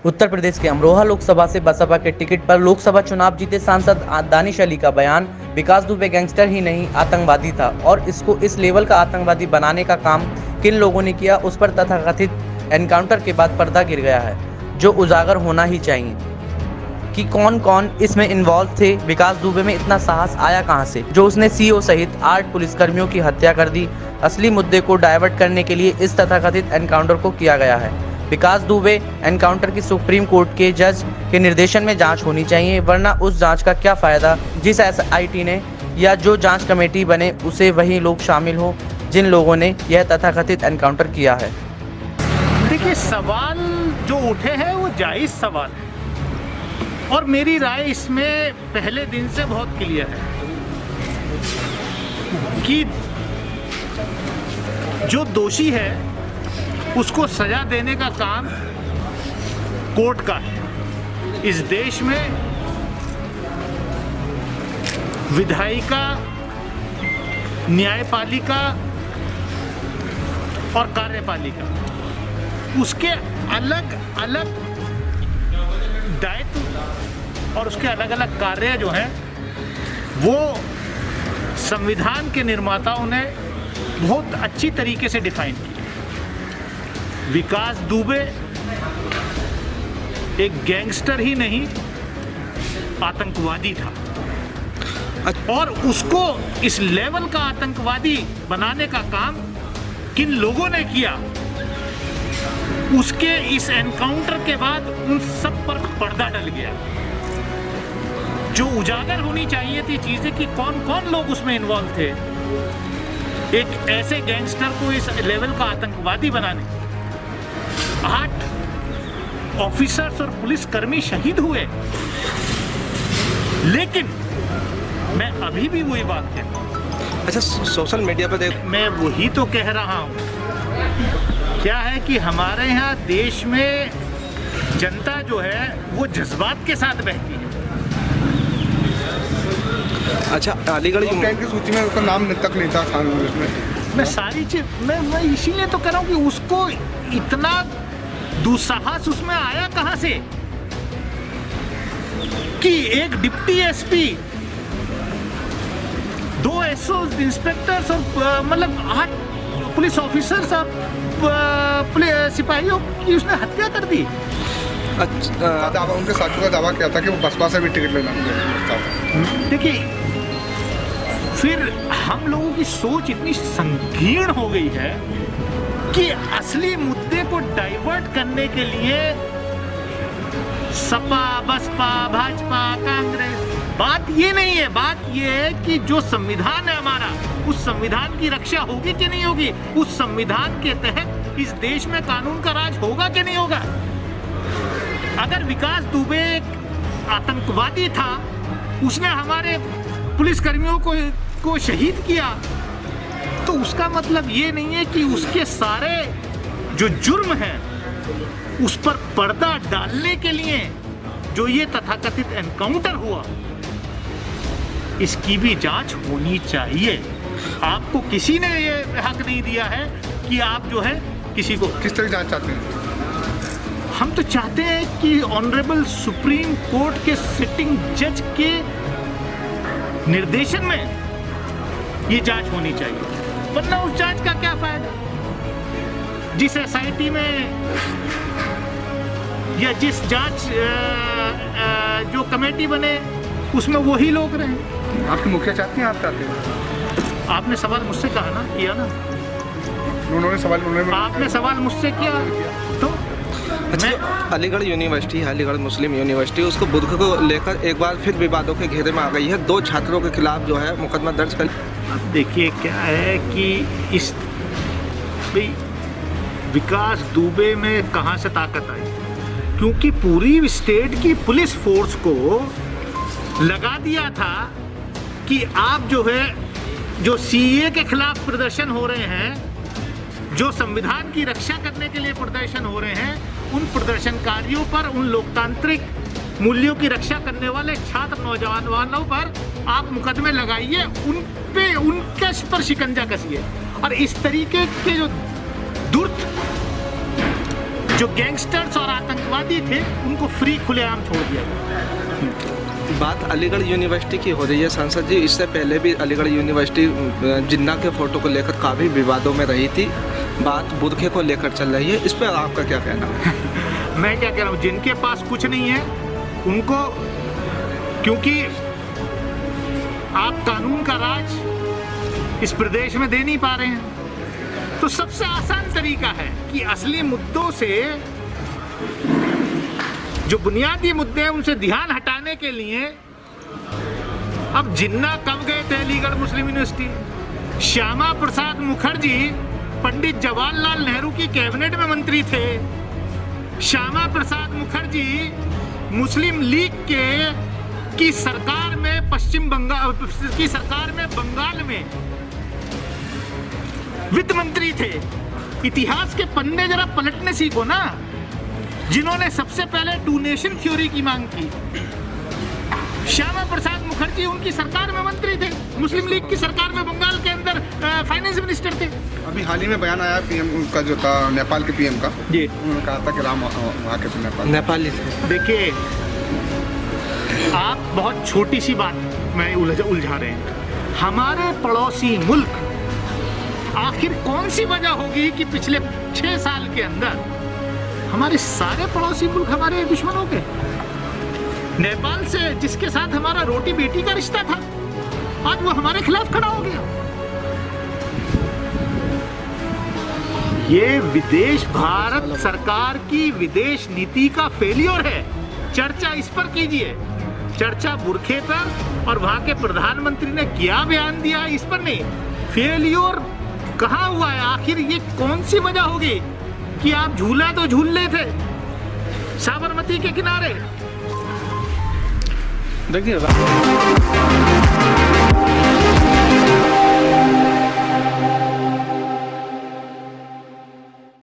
उत्तर प्रदेश के अमरोहा लोकसभा से बसपा के टिकट पर लोकसभा चुनाव जीते सांसद दानिश अली का बयान, विकास दुबे गैंगस्टर ही नहीं आतंकवादी था और इसको इस लेवल का आतंकवादी बनाने का काम किन लोगों ने किया, उस पर तथाकथित एनकाउंटर के बाद पर्दा गिर गया है, जो उजागर होना ही चाहिए कि कौन कौन इसमें इन्वॉल्व थे। विकास दुबे में इतना साहस आया कहां से, जो उसने सीओ सहित 8 पुलिसकर्मियों की हत्या कर दी। असली मुद्दे को डाइवर्ट करने के लिए इस तथाकथित एनकाउंटर को किया गया है। विकास दुबे एनकाउंटर की सुप्रीम कोर्ट के जज के निर्देशन में जांच होनी चाहिए, वरना उस जांच का क्या फायदा जिस SIT ने या जो जांच कमेटी बने उसे वही लोग शामिल हो जिन लोगों ने यह तथाकथित एनकाउंटर किया है। देखिए, सवाल जो उठे हैं वो जायज़ सवाल है और मेरी राय इसमें पहले दिन से बहुत क्लियर है कि जो दोषी है उसको सजा देने का काम कोर्ट का है। इस देश में विधायिका, न्यायपालिका और कार्यपालिका, उसके अलग अलग दायित्व और उसके अलग अलग कार्य जो हैं वो संविधान के निर्माताओं ने बहुत अच्छी तरीके से डिफाइन किया। विकास दुबे एक गैंगस्टर ही नहीं, आतंकवादी था और उसको इस लेवल का आतंकवादी बनाने का काम किन लोगों ने किया, उसके इस एनकाउंटर के बाद उन सब पर पर्दा डल गया। जो उजागर होनी चाहिए थी चीजें कि कौन कौन लोग उसमें इन्वॉल्व थे, एक ऐसे गैंगस्टर को इस लेवल का आतंकवादी बनाने। 8 ऑफिसर्स और पुलिस कर्मी शहीद हुए, लेकिन मैं अभी भी वही बात कहता हूँ। अच्छा, सोशल मीडिया पर मैं वही तो कह रहा हूँ, क्या है कि हमारे यहाँ देश में जनता जो है वो जज्बात के साथ बहती है। अच्छा, अलीगढ़ की सूची में उसका नाम तक नहीं था में। मैं सारी चीज मैं इसीलिए तो कह रहा हूँ कि उसको इतना दुस्साहस उसमें आया कहां से कि एक डिप्टी SP, 2 SO इंस्पेक्टर्स और मतलब 8 पुलिस ऑफिसर्स और सिपाहियों की उसने हत्या कर दी। अच्छा, दावा उनके साथियों का दावा किया था कि वो बसपा से भी टिकट लेना। देखिए, फिर हम लोगों की सोच इतनी संकीर्ण हो गई है कि असली मुद्दे को डाइवर्ट करने के लिए सपा, बसपा, भाजपा, कांग्रेस, बात ये नहीं है। बात ये है कि जो संविधान है हमारा, उस संविधान की रक्षा होगी कि नहीं होगी, उस संविधान के तहत इस देश में कानून का राज होगा कि नहीं होगा। अगर विकास दुबे एक आतंकवादी था, उसने हमारे पुलिसकर्मियों को शहीद किया, तो उसका मतलब ये नहीं है कि उसके सारे जो जुर्म हैं उस पर पर्दा डालने के लिए जो ये तथाकथित एनकाउंटर हुआ, इसकी भी जांच होनी चाहिए। आपको किसी ने ये हक नहीं दिया है कि आप जो है किसी को किस तरह जांच चाहते हैं। हम तो चाहते हैं कि ऑनरेबल सुप्रीम कोर्ट के सिटिंग जज के निर्देशन में ये जांच होनी चाहिए, वरना उस जांच का क्या फायदा। जिस SIT में या जिस जांच जो कमेटी बने उसमें वही लोग रहे। आपकी मुखिया चाहती हैं, आप चाहते हैं? आपने सवाल मुझसे कहा ना, किया ना, आपने सवाल मुझसे किया तो अच्छा, अलीगढ़ यूनिवर्सिटी, अलीगढ़ मुस्लिम यूनिवर्सिटी, उसको बुध को लेकर एक बार फिर विवादों के घेरे में आ गई है। 2 छात्रों के खिलाफ जो है मुकदमा दर्ज कर। अब देखिए, क्या है कि इस विकास दुबे में कहां से ताकत आई, क्योंकि पूरी स्टेट की पुलिस फोर्स को लगा दिया था कि आप जो है, जो CA के खिलाफ प्रदर्शन हो रहे हैं, जो संविधान की रक्षा करने के लिए प्रदर्शन हो रहे हैं, उन प्रदर्शनकारियों पर, उन लोकतांत्रिक मूल्यों की रक्षा करने वाले छात्र नौजवानों पर आप मुकदमे लगाइए, उनके पर शिकंजा कसिए। और इस तरीके के जो धूर्त जो गैंगस्टर्स और आतंकवादी थे उनको फ्री खुलेआम छोड़ दिया गया। बात अलीगढ़ यूनिवर्सिटी की हो रही है सांसद जी। इससे पहले भी अलीगढ़ यूनिवर्सिटी जिन्ना के फ़ोटो को लेकर काफ़ी विवादों में रही थी। बात बुरखे को लेकर चल रही है, इस पर आपका क्या कहना है? मैं क्या कह रहा हूँ, जिनके पास कुछ नहीं है उनको, क्योंकि आप कानून का राज इस प्रदेश में दे नहीं पा रहे हैं, तो सबसे आसान तरीका है कि असली मुद्दों से, जो बुनियादी मुद्दे हैं उनसे ध्यान हटाने के लिए, अब जिन्ना कब गए थे अलीगढ़ मुस्लिम यूनिवर्सिटी? श्यामा प्रसाद मुखर्जी पंडित जवाहरलाल नेहरू की कैबिनेट में मंत्री थे। श्यामा प्रसाद मुखर्जी मुस्लिम लीग की सरकार में पश्चिम बंगाल की सरकार में बंगाल में वित्त मंत्री थे। इतिहास के पन्ने जरा पलटने सीखो ना। जिन्होंने सबसे पहले टू नेशन थ्योरी की मांग की, श्यामा प्रसाद मुखर्जी उनकी सरकार में मंत्री थे, मुस्लिम लीग की सरकार में बंगाल के अंदर फाइनेंस मिनिस्टर थे। अभी हाल ही में बयान आया पीएम का जो था, नेपाल के पीएम का जी, उन्होंने कहा था कि राम वहाँ के नेपाली थे। देखिए, आप बहुत छोटी सी बात में उलझा रहे हैं। हमारे पड़ोसी मुल्क, आखिर कौन सी वजह होगी कि पिछले 6 साल के अंदर हमारे सारे पड़ोसी मुल्क हमारे दुश्मन हो गए? नेपाल से जिसके साथ हमारा रोटी बेटी का रिश्ता था, आज वो हमारे खिलाफ खड़ा हो गया। ये भारत सरकार की विदेश नीति का फेलियर है। चर्चा इस पर कीजिए, चर्चा बुरखे पर और वहां के प्रधानमंत्री ने क्या बयान दिया इस पर नहीं। फेलियर कहाँ हुआ है? आखिर ये कौन सी वजह होगी कि आप झूला तो झूल ले थे साबरमती के किनारे? देखिए